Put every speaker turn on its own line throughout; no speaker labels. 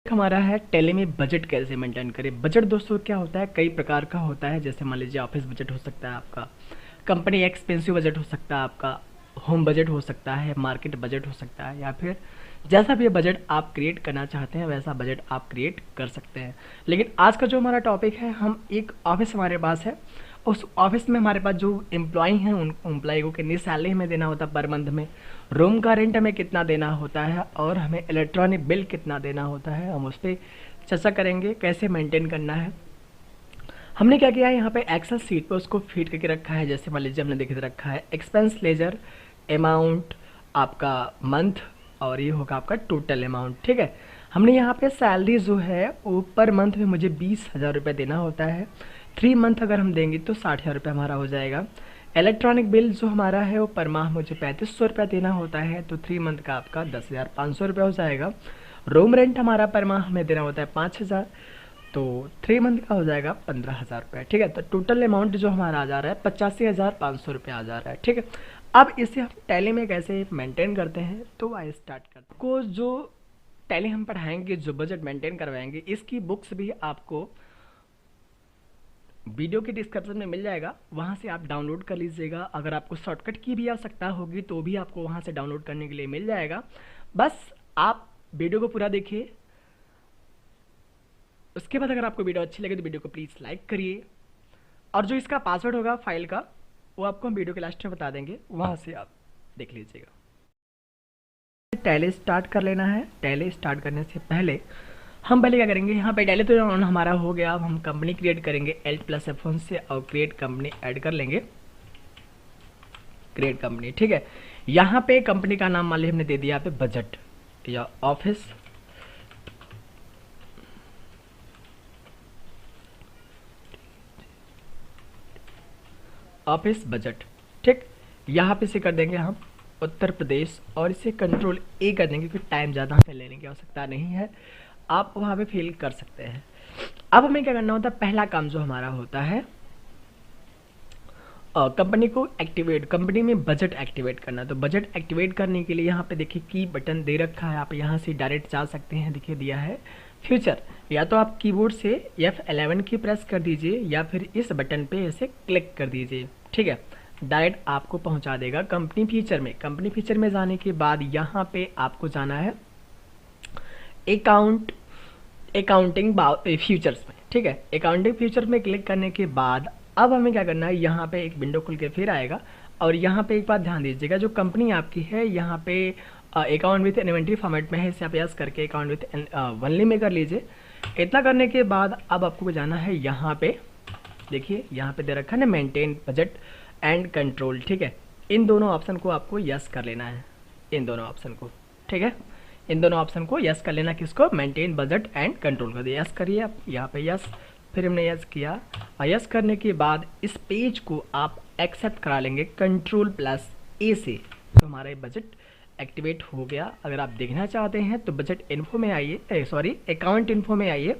हमारा है टैली में बजट कैसे मेंटेन करें। बजट दोस्तों क्या होता है, कई प्रकार का होता है। जैसे मान लीजिए ऑफिस बजट हो सकता है आपका, कंपनी एक्सपेंसिव बजट हो सकता है आपका, होम बजट हो सकता है, मार्केट बजट हो सकता है, या फिर जैसा भी बजट आप क्रिएट करना चाहते हैं वैसा बजट आप क्रिएट कर सकते हैं। लेकिन आज का जो हमारा टॉपिक है, हम एक ऑफिस हमारे पास है, उस ऑफिस में हमारे पास जो एम्प्लॉय हैं उन एम्प्लॉय को कितनी सैलरी हमें देना होता है पर मंथ में, रूम का रेंट हमें कितना देना होता है और हमें इलेक्ट्रॉनिक बिल कितना देना होता है। हम उस पर चर्चा करेंगे कैसे मेंटेन करना है। हमने क्या किया है, यहाँ पे एक्सेल सीट पे उसको फीड करके रखा है। जैसे मान लीजिए हमने देख रखा है एक्सपेंस लेजर अमाउंट आपका मंथ, और ये होगा आपका टोटल अमाउंट। ठीक है, हमने यहाँ पे सैलरी जो है वो पर मंथ में मुझे 20,000 रुपये देना होता है। 3 मंथ अगर हम देंगे तो 60,000 रुपये हमारा हो जाएगा। इलेक्ट्रॉनिक बिल जो हमारा है वो पर माह मुझे 3500 रुपया देना होता है, तो 3 मंथ का आपका 10,500 रुपया हो जाएगा। रूम रेंट हमारा पर माह हमें देना होता है 5,000, तो 3 मंथ का हो जाएगा 15,000 रुपये। ठीक है, तो टोटल अमाउंट जो हमारा आ जा रहा है 85,500 रुपये आ जा रहा है। ठीक है, अब इसे हम टैली में कैसे मेंटेन करते हैं, तो आइए स्टार्ट करते हैं। को जो टैली हम पढ़ाएंगे, जो बजट मेंटेन करवाएंगे, इसकी बुक्स भी आपको वीडियो के डिस्क्रिप्शन में मिल जाएगा, वहाँ से आप डाउनलोड कर लीजिएगा। अगर आपको शॉर्टकट की भी आवश्यकता होगी तो भी आपको वहाँ से डाउनलोड करने के लिए मिल जाएगा। बस आप वीडियो को पूरा देखिए। उसके बाद अगर आपको वीडियो अच्छी लगे तो वीडियो को प्लीज़ लाइक करिए, और जो इसका पासवर्ड होगा फाइल का वो आपको हम वीडियो के लास्ट में बता देंगे, वहाँ से आप देख लीजिएगा। टैली स्टार्ट कर लेना है। टैली स्टार्ट करने से पहले हम पहले क्या करेंगे, यहाँ पे टैली तो ऑन हमारा हो गया। अब हम कंपनी क्रिएट करेंगे Alt+F1 से और क्रिएट कंपनी ऐड कर लेंगे, क्रिएट कंपनी। ठीक है, यहाँ पे कंपनी का नाम मान लीजिए हमने दे दिया यहाँ पे बजट या ऑफिस ऑफिस बजट। ठीक, यहाँ पे से कर देंगे हम उत्तर प्रदेश, और इसे कंट्रोल ए कर देंगे क्योंकि टाइम ज़्यादा हमें लेने की आवश्यकता नहीं है, आप वहाँ पे फिल कर सकते हैं। अब हमें क्या करना होता है, पहला काम जो हमारा होता है कंपनी को एक्टिवेट, कंपनी में बजट एक्टिवेट करना। तो बजट एक्टिवेट करने के लिए यहाँ पे देखिए की बटन दे रखा है, आप यहाँ से डायरेक्ट जा सकते हैं। देखिए दिया है फ्यूचर, या तो आप कीबोर्ड से F11 की प्रेस कर दीजिए या फिर इस बटन पे ऐसे क्लिक कर दीजिए। ठीक है, डायरेक्ट आपको पहुँचा देगा कंपनी फीचर में। कंपनी फीचर में जाने के बाद यहाँ पे आपको जाना है अकाउंटिंग फ्यूचर्स में। ठीक है, अकाउंटिंग फ्यूचर में क्लिक करने के बाद अब हमें क्या करना है, यहाँ पे एक विंडो खुल के फिर आएगा, और यहाँ पे एक बात ध्यान दीजिएगा, जो कंपनी आपकी है यहाँ पे अकाउंट विथ इन्वेंट्री फॉर्मेट में है, इसे आप यस करके अकाउंट विथ वनली में कर लीजिए। इतना करने के बाद अब आपको जाना है यहाँ पे, देखिए यहाँ पे दे रखा है ना मेंटेन बजट एंड कंट्रोल। ठीक है, इन दोनों ऑप्शन को आपको यस कर लेना है, इन दोनों ऑप्शन को। ठीक है, इन दोनों ऑप्शन को यस कर लेना, किसको, मेंटेन बजट एंड कंट्रोल कर दिया, यस करिए आप यहाँ पे यस। फिर हमने यस किया, और यस करने के बाद इस पेज को आप एक्सेप्ट करा लेंगे Ctrl+A से, तो हमारा ये बजट एक्टिवेट हो गया। अगर आप देखना चाहते हैं तो बजट इन्फो में आइए, सॉरी अकाउंट इन्फो में आइए,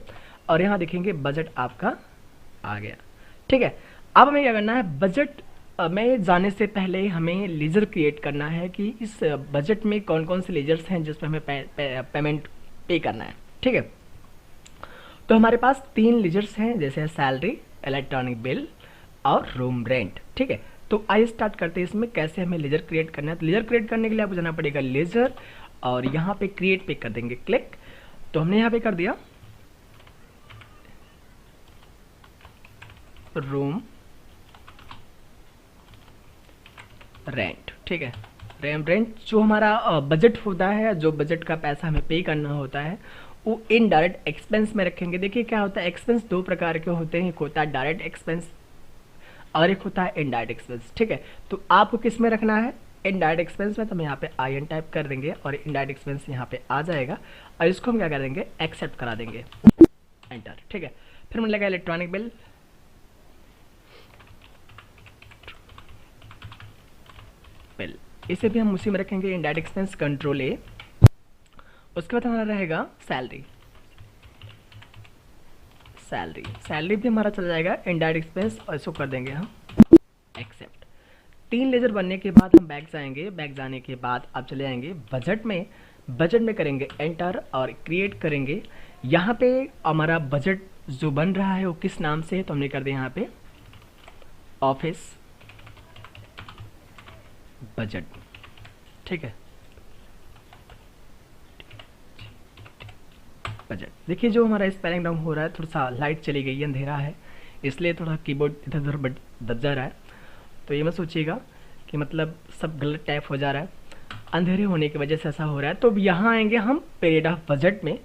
और यहाँ देखेंगे बजट आपका आ गया। ठीक है, अब हमें क्या करना है, बजट में जाने से पहले हमें लेजर क्रिएट करना है कि इस बजट में कौन कौन से लेजर्स हैं जिस पर हमें पेमेंट पे करना है। ठीक है, तो हमारे पास 3 लेजर्स हैं, जैसे सैलरी, इलेक्ट्रॉनिक बिल और रूम रेंट। ठीक है, तो आइए स्टार्ट करते हैं इसमें कैसे हमें लेजर क्रिएट करना है। तो लेजर क्रिएट करने के लिए आपको जाना पड़ेगा लेजर, और यहाँ पे क्रिएट पे कर देंगे क्लिक। तो हमने यहाँ पे कर दिया रूम रेंट। ठीक है, रेंट जो हमारा बजट होता है, जो बजट का पैसा हमें पे करना होता है, वो इनडायरेक्ट एक्सपेंस में रखेंगे। देखिए क्या होता है, एक्सपेंस 2 प्रकार के होते हैं, एक होता है डायरेक्ट एक्सपेंस और एक होता है इनडायरेक्ट एक्सपेंस। ठीक है, तो आपको किस में रखना है, इनडायरेक्ट एक्सपेंस में। तो हम यहाँ पे IN टाइप कर देंगे और इनडायरेक्ट एक्सपेंस यहाँ पे आ जाएगा, और इसको हम क्या कर देंगे, एक्सेप्ट करा देंगे, एंटर। ठीक है, फिर हम लगा इलेक्ट्रॉनिक बिल, इसे भी हम उसी में रखेंगे, इनडायरेक्ट एक्सपेंस Ctrl+A। उसके बाद हमारा रहेगा सैलरी, सैलरी भी हमारा चल जाएगा इनडायरेक्ट एक्सपेंस, और इसको कर देंगे हम एक्सेप्ट। 3 लेजर बनने के बाद हम बैक जाएंगे, बैक जाने के बाद आप चले जाएंगे बजट में, बजट में करेंगे एंटर और क्रिएट करेंगे यहाँ पे हमारा बजट जो बन रहा है वो किस नाम से है, तो हमने कर दिया यहाँ पे ऑफिस बजट। ठीक है, बजट। देखिए जो हमारा स्पेलिंग रॉन्ग हो रहा है, थोड़ा सा लाइट चली गई है, अंधेरा है, इसलिए थोड़ा कीबोर्ड इधर उधर दब जा रहा है। तो ये मत सोचिएगा कि मतलब सब गलत टाइप हो जा रहा है, अंधेरे होने की वजह से ऐसा हो रहा है। तो अब यहाँ आएंगे हम पीरियड ऑफ बजट में,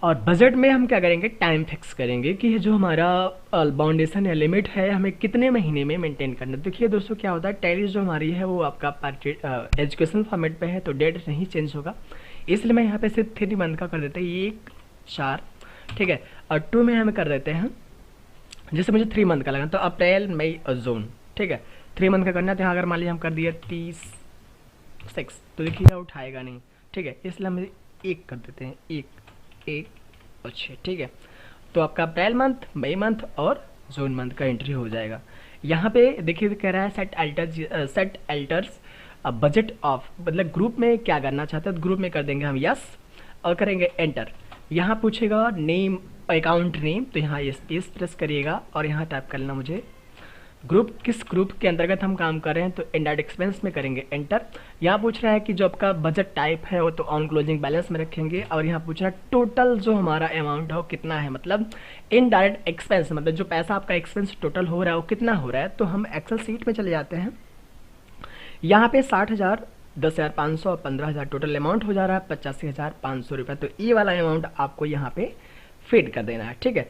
और बजट में हम क्या करेंगे, टाइम फिक्स करेंगे कि ये जो हमारा बाउंडेशन या लिमिट है हमें कितने महीने में मेंटेन करना है। देखिए दोस्तों क्या होता है, टैली जो हमारी है वो आपका एजुकेशन फॉर्मेट पे है, तो डेट नहीं चेंज होगा, इसलिए मैं यहाँ पे सिर्फ 3 मंथ का कर देते हैं, 1-4। ठीक है, और 2 में हम कर देते हैं, जैसे मुझे 3 मंथ का लगा तो अप्रैल मई और जून। ठीक है, 3 मंथ का करना है, तो यहाँ अगर मान लीजिए हम कर दिए 36, तो देखिए उठाएगा नहीं। ठीक है, इसलिए हम 1 कर देते हैं, 1 और 6। ठीक है, तो आपका अप्रैल मंथ, मई मंथ और जून मंथ का एंट्री हो जाएगा। यहाँ पे देखिए कह रहा है सेट अल्टर्स बजट ऑफ, मतलब ग्रुप में क्या करना चाहते हैं, तो ग्रुप में कर देंगे हम यस और करेंगे एंटर। यहाँ पूछेगा नेम, अकाउंट नेम, तो यहाँ ये स्पेस प्रेस करिएगा और यहाँ टाइप कर लेना मुझे ग्रुप, किस ग्रुप के अंतर्गत हम काम कर रहे हैं, तो इनडायरेक्ट एक्सपेंस में करेंगे एंटर। यहाँ पूछ रहा है कि जो आपका बजट टाइप है वो तो ऑन क्लोजिंग बैलेंस में रखेंगे, और यहाँ पूछ रहा है टोटल जो हमारा अमाउंट है वो कितना है, मतलब इनडायरेक्ट एक्सपेंस, मतलब जो पैसा आपका एक्सपेंस टोटल हो रहा है वो कितना हो रहा है। तो हम एक्सेल सीट में चले जाते हैं, यहाँ पे 60,000, 10,500 और 15,000 टोटल अमाउंट हो जा रहा है, 85,500 रुपये। तो ये वाला अमाउंट आपको यहाँ पे फीड कर देना है। ठीक है,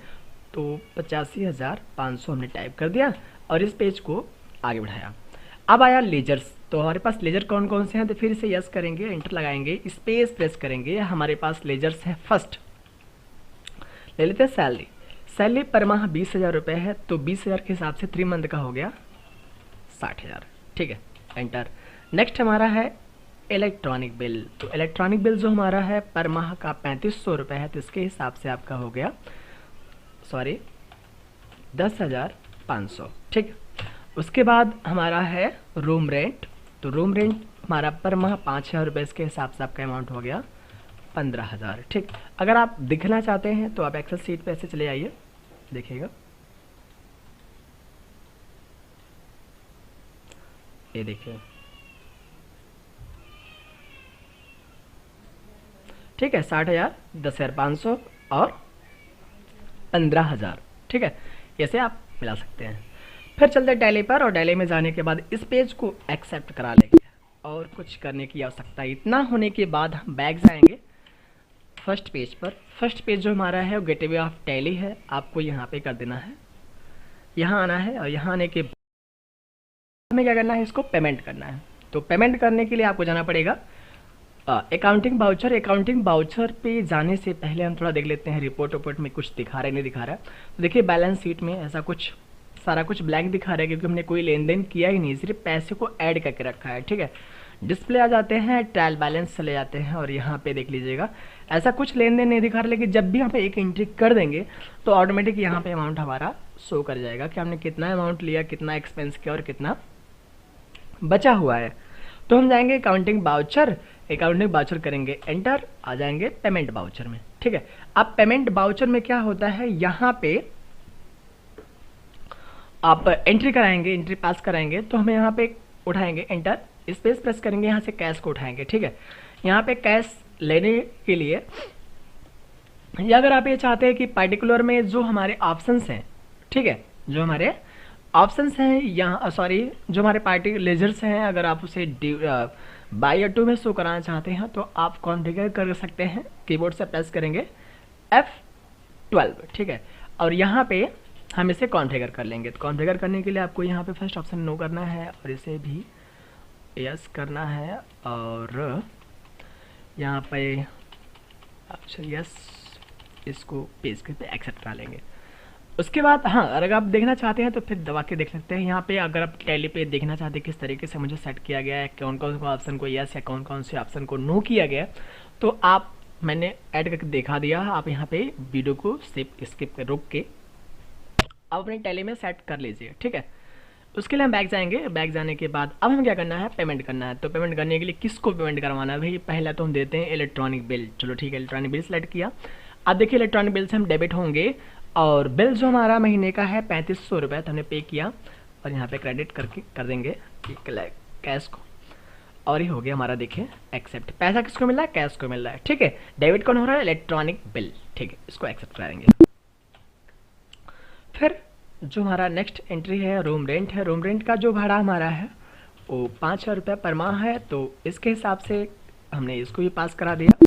तो 85,500 हमने टाइप कर दिया और इस पेज को आगे बढ़ाया। अब आया लेजर्स, तो हमारे पास लेजर कौन कौन से हैं, तो फिर से यस करेंगे, एंटर लगाएंगे, स्पेस प्रेस करेंगे। हमारे पास लेजर्स हैं, फर्स्ट ले लेते हैं सैलरी। सैलरी पर माह 20,000 रुपये है, तो 20,000 के हिसाब से 3 मंथ का हो गया 60,000। ठीक है, एंटर। नेक्स्ट हमारा है इलेक्ट्रॉनिक बिल, तो इलेक्ट्रॉनिक बिल जो हमारा है पर माह का 3500 रुपये है, तो इसके हिसाब से आपका हो गया 10,500। ठीक, उसके बाद हमारा है रूम रेंट, तो रूम रेंट हमारा पर माह 5,000 रुपये, इसके हिसाब से आपका अमाउंट हो गया 15,000। ठीक, अगर आप दिखना चाहते हैं तो आप एक्सेल सीट पे ऐसे चले आइए, देखिएगा ये देखिए। ठीक है, 60,000, 10,500 और 15,000। ठीक है, ऐसे आप मिला सकते हैं। फिर चलते हैं टैली पर, और टैली में जाने के बाद इस पेज को एक्सेप्ट करा लेंगे और कुछ करने की आवश्यकता। इतना होने के बाद हम बैक जाएंगे फर्स्ट पेज पर। फर्स्ट पेज जो हमारा है वो गेटवे ऑफ टैली है, आपको यहाँ पे कर देना है, यहाँ आना है, और यहाँ आने के बाद हमें क्या करना है, इसको पेमेंट करना है। तो पेमेंट करने के लिए आपको जाना पड़ेगा अकाउंटिंग बाउचर। अकाउंटिंग बाउचर पे जाने से पहले हम थोड़ा देख लेते हैं रिपोर्ट में कुछ दिखा रहा है नहीं दिखा रहा है। तो देखिए बैलेंस शीट में ऐसा कुछ सारा कुछ ब्लैंक दिखा रहा है, क्योंकि हमने कोई लेन देन किया ही नहीं, सिर्फ पैसे को ऐड करके रखा है। ठीक है, डिस्प्ले आ जाते हैं, ट्रायल बैलेंस चले जाते हैं, और यहाँ पे देख लीजिएगा ऐसा कुछ लेन देन नहीं दिखा रहा, लेकिन जब भी यहाँ पे एक एंट्री कर देंगे तो ऑटोमेटिक यहाँ पे अमाउंट हमारा शो कर जाएगा कि हमने कितना अमाउंट लिया, कितना एक्सपेंस किया और कितना बचा हुआ है। तो हम जाएंगे अकाउंटिंग बाउचर, अकाउंटिंग बाउचर करेंगे एंटर, आ जाएंगे पेमेंट बाउचर में। ठीक है, अब पेमेंट बाउचर में क्या होता है, यहाँ पे आप एंट्री कराएंगे, एंट्री पास कराएंगे, तो हमें यहाँ पे उठाएंगे एंटर, स्पेस प्रेस करेंगे, यहाँ से कैश को उठाएंगे। ठीक है, यहाँ पे कैश लेने के लिए, या अगर आप ये चाहते हैं कि पर्टिकुलर में जो हमारे ऑप्शंस हैं, ठीक है, जो हमारे ऑप्शंस हैं यहाँ, सॉरी जो हमारे पार्टी लेजर्स हैं, अगर आप उसे बाई या टू में शो कराना चाहते हैं तो आप कॉन्फ़िगर कर सकते हैं, कीबोर्ड से प्रेस करेंगे F12। ठीक है, और यहाँ पे हम इसे कॉन्फ़िगर कर लेंगे। तो कॉन्फ़िगर करने के लिए आपको यहाँ पे फर्स्ट ऑप्शन नो करना है, और इसे भी यस करना है, और यहाँ पे ऑप्शन यस, इसको पेज के पे एक्सेप्ट करा लेंगे। उसके बाद हाँ, अगर आप देखना चाहते हैं तो फिर दबा के देख सकते हैं। यहाँ पे अगर आप टैली पे देखना चाहते हैं किस तरीके से मुझे सेट किया गया है, कौन कौन से ऑप्शन को यस या कौन कौन से ऑप्शन को नो किया गया, तो आप मैंने ऐड करके दिखा दिया। आप यहाँ पे वीडियो को स्किप रोक के आप अपने टैली में सेट कर लीजिए। ठीक है, उसके लिए हम बैक जाएंगे। बैक जाने के बाद अब हमें क्या करना है, पेमेंट करना है। तो पेमेंट करने के लिए किसको पेमेंट करवाना है भाई, पहला तो हम देते हैं इलेक्ट्रॉनिक बिल। चलो ठीक है, इलेक्ट्रॉनिक बिल सेलेक्ट किया। अब देखिए इलेक्ट्रॉनिक बिल से हम डेबिट होंगे और बिल जो हमारा महीने का है 3500 रुपये तो हमने पे किया और यहाँ पे क्रेडिट करके कर देंगे कैश को और ये हो गया हमारा। देखिए एक्सेप्ट, पैसा किसको मिल रहा है, कैश को मिल रहा है, ठीक है। डेबिट कौन हो रहा है, इलेक्ट्रॉनिक बिल, ठीक है, इसको एक्सेप्ट करेंगे। फिर जो हमारा नेक्स्ट एंट्री है रूम रेंट है। रूम रेंट का जो भाड़ा हमारा है वो 5000 रुपये पर माह है, तो इसके हिसाब से हमने इसको भी पास करा दिया।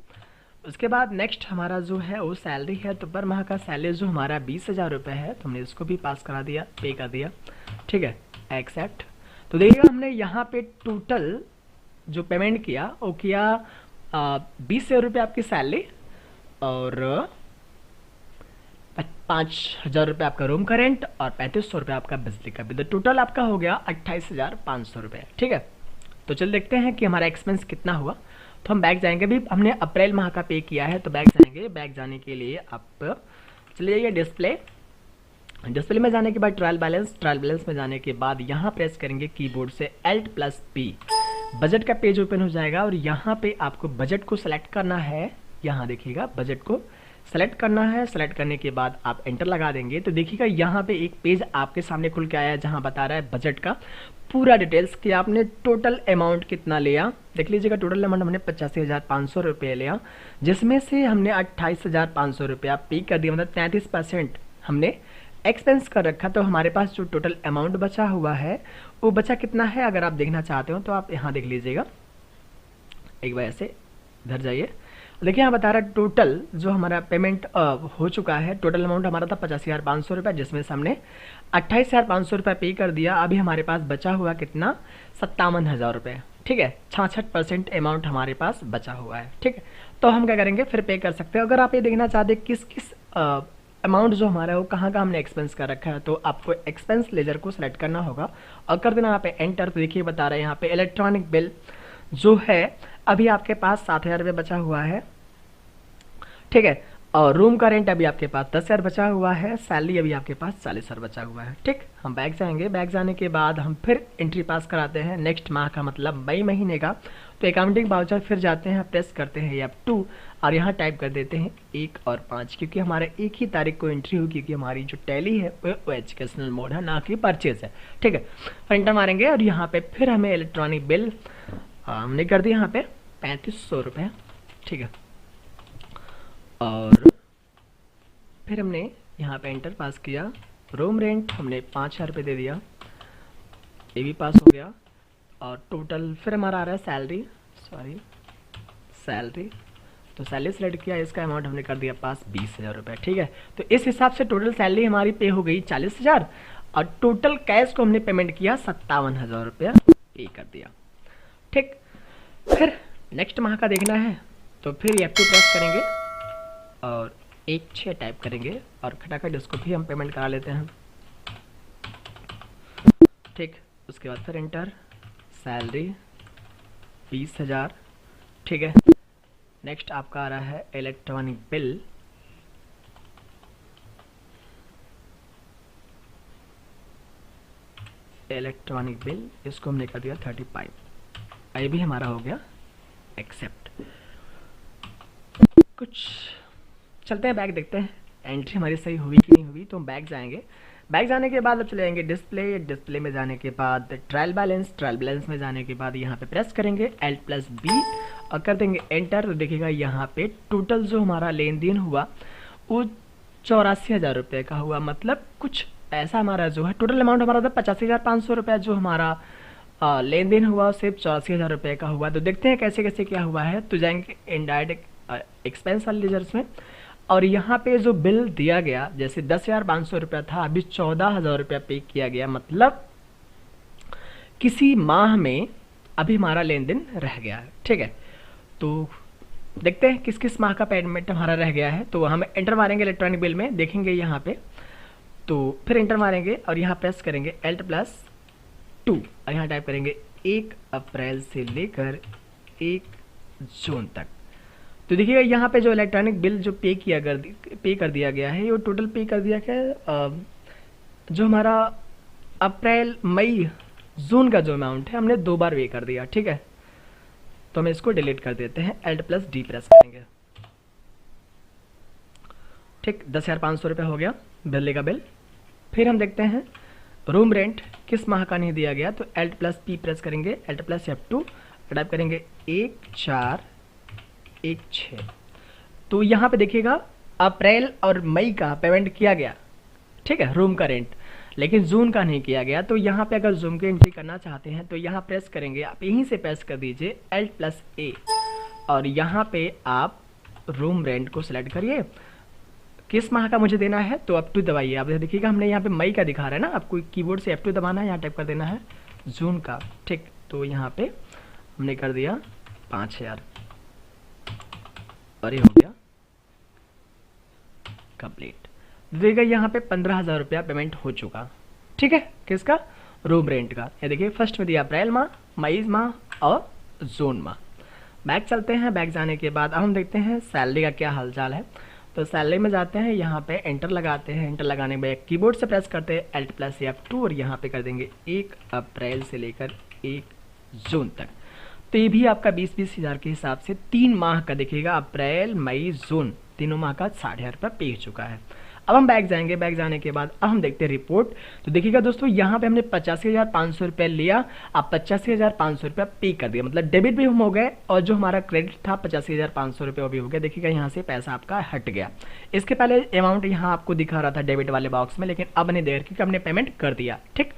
उसके बाद नेक्स्ट हमारा जो है वो सैलरी है, तो पर माह का सैलरी जो हमारा 20,000 रुपये है तो हमने इसको भी पास करा दिया, पे कर दिया, ठीक है, एक्सेप्ट। तो देखिएगा हमने यहाँ पे टोटल जो पेमेंट किया वो किया 20,000 रुपये आपकी सैलरी और 5,000 रुपये आपका रूम का रेंट और 3500 रुपये आपका बिजली का बिल। टोटल आपका हो गया 28,500 रुपये, ठीक है। तो चल देखते हैं कि हमारा एक्सपेंस कितना हुआ। तो हम बैक जाएंगे, भी हमने अप्रैल माह का पे किया है तो बैक जाएंगे। बैक जाने के लिए आप चले जाइए डिस्प्ले, डिस्प्ले में जाने के बाद ट्रायल बैलेंस में जाने के बाद यहाँ प्रेस करेंगे कीबोर्ड से Alt+P, बजट का पेज ओपन हो जाएगा और यहाँ पे आपको बजट को सेलेक्ट करना है। यहाँ देखिएगा बजट को सेलेक्ट करना है, सेलेक्ट करने के बाद आप एंटर लगा देंगे तो देखिएगा यहाँ पे एक पेज आपके सामने खुल के आया है जहाँ बता रहा है बजट का पूरा डिटेल्स कि आपने टोटल अमाउंट कितना लिया। देख लीजिएगा टोटल अमाउंट हमने 85,500 रुपये लिया, जिसमें से हमने 28,500 रुपया पे कर दिया, मतलब 33% हमने एक्सपेंस कर रखा। तो हमारे पास जो टोटल अमाउंट बचा हुआ है वो बचा कितना है, अगर आप देखना चाहते हो तो आप यहाँ देख लीजिएगा। एक बार ऐसे इधर जाइए, देखिए यहाँ बता रहा है टोटल जो हमारा पेमेंट हो चुका है। टोटल अमाउंट हमारा था 85,500 रुपये, जिसमें से हमने 28,500 रुपये पे कर दिया। अभी हमारे पास बचा हुआ कितना, 57,000 रुपये, ठीक है। 66% अमाउंट हमारे पास बचा हुआ है, ठीक है। तो हम क्या करेंगे, फिर पे कर सकते हैं। अगर आप ये देखना चाहते हैं किस किस अमाउंट जो हमारा है वो कहाँ हमने एक्सपेंस कर रखा है, तो आपको एक्सपेंस लेजर को सेलेक्ट करना होगा और कर देना यहाँ पे एंटर। तो देखिए बता रहे हैं यहाँ पे इलेक्ट्रॉनिक बिल जो है अभी आपके पास 7,000 रुपये बचा हुआ है, ठीक है। और रूम का रेंट अभी आपके पास 10,000 बचा हुआ है, सैलरी अभी आपके पास 40,000 बचा हुआ है, ठीक। हम बैक जाएंगे, बैक जाने के बाद हम फिर एंट्री पास कराते हैं नेक्स्ट माह का, मतलब मई महीने का। तो अकाउंटिंग वाउचर फिर जाते हैं, प्रेस करते हैं F2 और यहाँ टाइप कर देते हैं 1 और 5, क्योंकि हमारे एक ही तारीख को एंट्री होगी, क्योंकि हमारी जो टैली है वो एजुकेशनल मोड है, ना कि परचेज है, ठीक है। और एंटर मारेंगे और यहाँ पे फिर हमें इलेक्ट्रॉनिक बिल हमने कर दिया यहाँ पे 3500 रुपये, ठीक है। और फिर हमने यहाँ पे एंटर पास किया। रूम रेंट हमने 5,000 रुपये दे दिया, ये भी पास हो गया। और टोटल फिर हमारा आ रहा है सैलरी, तो सैलरी सेलेक्ट किया, इसका अमाउंट हमने कर दिया पास 20,000 रुपये, ठीक है। तो इस हिसाब से टोटल सैलरी हमारी पे हो गई 40,000 और टोटल कैश को हमने पेमेंट किया 57,000 रुपया पे कर दिया, ठीक। फिर नेक्स्ट माह का देखना है तो फिर F2 प्रेस करेंगे और 16 टाइप करेंगे और खटाखट इसको भी हम पेमेंट करा लेते हैं, ठीक। उसके बाद फिर एंटर, सैलरी 20,000, ठीक है। नेक्स्ट आपका आ रहा है इलेक्ट्रॉनिक बिल, इसको हमने कर दिया 35, ये भी हमारा हो गया एक्सेप्ट। कुछ चलते हैं बैक, देखते हैं एंट्री हमारी सही हुई कि नहीं हुई। तो हम बैक जाएंगे, बैक जाने के बाद अब चले जाएंगे डिस्प्ले में जाने के बाद ट्रायल बैलेंस में जाने के बाद यहाँ पे प्रेस करेंगे Alt+B और कर देंगे एंटर। तो देखिएगा यहाँ पे टोटल जो हमारा लेन देन हुआ वो 84,000 रुपये का हुआ, मतलब कुछ ऐसा हमारा जो है टोटल अमाउंट हमारा था 85,500 रुपये, जो हमारा लेन देन हुआ सिर्फ 84,000 रुपये का हुआ। तो देखते हैं कैसे कैसे क्या हुआ है। तो जाएंगे इनडायरेक्ट एक्सपेंस वाले लेजर्स में और यहाँ पे जो बिल दिया गया, जैसे 10,500 रुपया था, अभी 14,000 रुपया पे किया गया, मतलब किसी माह में अभी हमारा लेन देन रह गया है, ठीक है। तो देखते हैं किस किस माह का पेमेंट हमारा रह गया है। तो हम एंटर मारेंगे इलेक्ट्रॉनिक बिल में, देखेंगे यहाँ पे, तो फिर एंटर मारेंगे और यहाँ प्रेस करेंगे Alt+2 और यहाँ टाइप करेंगे 1 अप्रैल से लेकर 1 जून तक। तो देखिएगा यहाँ पे जो इलेक्ट्रॉनिक बिल जो पे कर दिया गया है, वो टोटल पे कर दिया गया जो हमारा अप्रैल मई जून का जो अमाउंट है हमने 2 बार पे कर दिया, ठीक है। तो हम इसको डिलीट कर देते हैं, Alt+D प्रेस करेंगे। ठीक, 10,500 रुपये हो गया बिजली का बिल। फिर हम देखते हैं रूम रेंट किस माह का नहीं दिया गया, तो Alt+P प्रेस करेंगे, Alt+F2 टाइप करेंगे 1416। तो यहाँ पे देखिएगा अप्रैल और मई का पेमेंट किया गया, ठीक है, रूम का रेंट, लेकिन जून का नहीं किया गया। तो यहाँ पे अगर जून की एंट्री करना चाहते हैं तो यहाँ प्रेस करेंगे, आप यहीं से प्रेस कर दीजिए Alt+A और यहाँ पे आप रूम रेंट को सिलेक्ट करिए, किस माह का मुझे देना है, तो F2 दबाइए। आप देखिएगा हमने यहाँ पे मई का दिखा रहा है ना, आपको कीबोर्ड से F2 दबाना है, यहाँ टाइप कर देना है जून का, ठीक। तो यहाँ पे हमने कर दिया 5,000 और ये हो गया कंप्लीट। देखिएगा यहाँ पे 15,000 रुपया पेमेंट हो चुका, ठीक है, किसका, रूम रेंट का। ये देखिए फर्स्ट में दिया अप्रैल माह, मई माह और जून माह। बैक चलते हैं, बैक जाने के बाद अब हम देखते हैं सैलरी का क्या हालचाल है। तो सैलरी में जाते हैं, यहाँ पे एंटर लगाते हैं, एंटर लगाने के बाद कीबोर्ड से प्रेस करते हैं Alt+F2 और यहाँ पे कर देंगे 1 अप्रैल से लेकर 1 जून तक। तो ये भी आपका 20-20 हज़ार के हिसाब से 3 माह का देखिएगा, अप्रैल मई जून तीनों माह का 60,000 रुपये पे हो चुका है। अब हम बैक जाएंगे, बैक जाने के बाद अब हम देखते हैं रिपोर्ट। तो देखिएगा दोस्तों यहाँ पे हमने 85,500 रुपये लिया, अब 85,500 रुपया पे कर दिया, मतलब डेबिट भी हम हो गए और जो हमारा क्रेडिट था 85,500 रुपये वो भी हो गया। देखिएगा यहाँ से पैसा आपका हट गया। इसके पहले अमाउंट यहाँ आपको दिखा रहा था डेबिट वाले बॉक्स में, लेकिन अब नहीं देर क्योंकि हमने पेमेंट कर दिया, ठीक।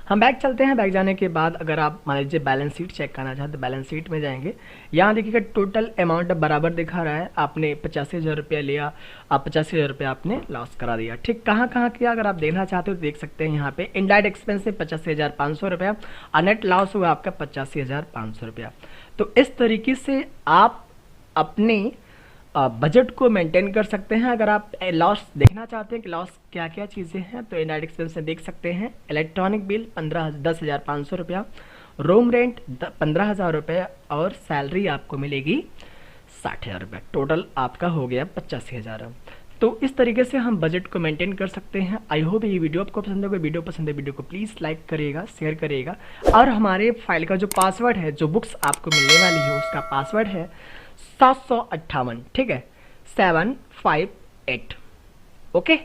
हम बैक चलते हैं, बैक जाने के बाद अगर आप मान लीजिए बैलेंस शीट चेक करना चाहते तो बैलेंस शीट में जाएंगे, यहाँ देखिएगा टोटल अमाउंट बराबर दिखा रहा है, आपने 85,000 रुपया लिया, आप 85,000 रुपया आपने लॉस करा दिया, ठीक। कहाँ कहाँ किया अगर आप देखना चाहते हो तो देख सकते हैं यहाँ पे इनडायरेक्ट एक्सपेंस से 85,500 रुपया और नेट लॉस हुआ आपका 85,500 रुपया। तो इस तरीके से आप अपने बजट को मेंटेन कर सकते हैं। अगर आप लॉस देखना चाहते हैं कि लॉस क्या क्या चीज़ें हैं तो इनडायरेक्ट एक्सपेंस में देख सकते हैं, इलेक्ट्रॉनिक बिल 10,500 रुपया, रूम रेंट 15,000 रुपये और सैलरी आपको मिलेगी 60,000 रुपये, टोटल आपका हो गया 85,000। तो इस तरीके से हम बजट को मेंटेन कर सकते हैं। आई होप ये वीडियो आपको पसंद होगा। वीडियो पसंद है वीडियो को प्लीज़ लाइक करिएगा, शेयर करिएगा और हमारे फाइल का जो पासवर्ड है, जो बुक्स आपको मिलने वाली है उसका पासवर्ड है 758, ठीक है, 758, ओके।